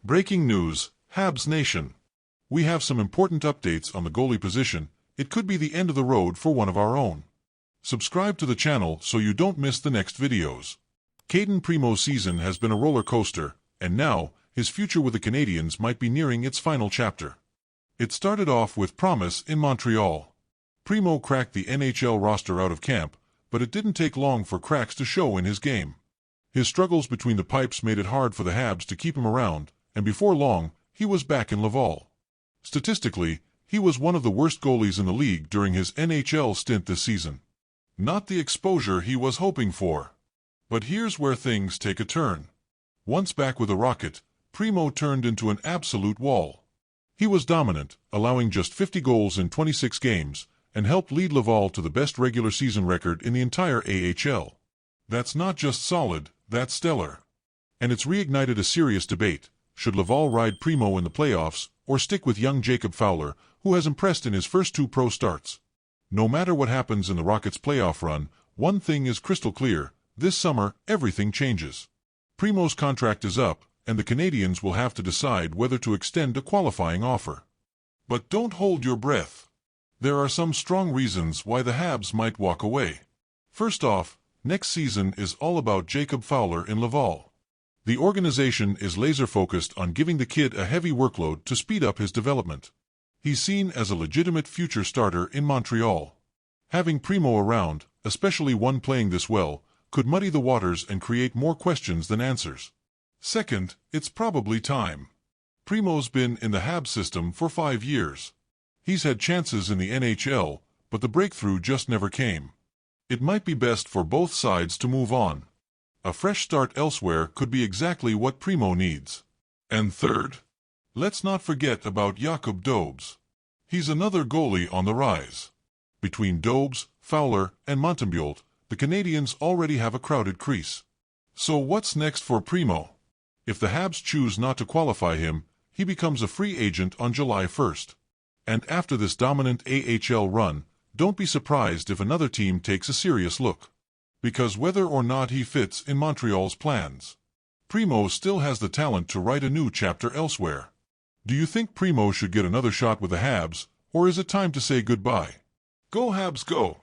Breaking news, Habs Nation. We have some important updates on the goalie position. It could be the end of the road for one of our own. Subscribe to the channel so you don't miss the next videos. Cayden Primeau's season has been a roller coaster, and now, his future with the Canadiens might be nearing its final chapter. It started off with promise in Montreal. Primeau cracked the NHL roster out of camp, but it didn't take long for cracks to show in his game. His struggles between the pipes made it hard for the Habs to keep him around, and before long, he was back in Laval. Statistically, he was one of the worst goalies in the league during his NHL stint this season. Not the exposure he was hoping for. But here's where things take a turn. Once back with a rocket, Primeau turned into an absolute wall. He was dominant, allowing just 50 goals in 26 games, and helped lead Laval to the best regular season record in the entire AHL. That's not just solid, that's stellar. And it's reignited a serious debate. Should Laval ride Primeau in the playoffs, or stick with young Jacob Fowler, who has impressed in his first 2 pro starts? No matter what happens in the Rockets' playoff run, one thing is crystal clear: this summer, everything changes. Primeau's contract is up, and the Canadiens will have to decide whether to extend a qualifying offer. But don't hold your breath. There are some strong reasons why the Habs might walk away. First off, next season is all about Jacob Fowler in Laval. The organization is laser-focused on giving the kid a heavy workload to speed up his development. He's seen as a legitimate future starter in Montreal. Having Primeau around, especially one playing this well, could muddy the waters and create more questions than answers. Second, it's probably time. Primeau's been in the Habs system for 5 years. He's had chances in the NHL, but the breakthrough just never came. It might be best for both sides to move on. A fresh start elsewhere could be exactly what Primeau needs. And third, let's not forget about Jakob Dobes. He's another goalie on the rise. Between Dobes, Fowler, and Montembeault, the Canadiens already have a crowded crease. So what's next for Primeau? If the Habs choose not to qualify him, he becomes a free agent on July 1st. And after this dominant AHL run, don't be surprised if another team takes a serious look. Because whether or not he fits in Montreal's plans, Primeau still has the talent to write a new chapter elsewhere. Do you think Primeau should get another shot with the Habs, or is it time to say goodbye? Go Habs go!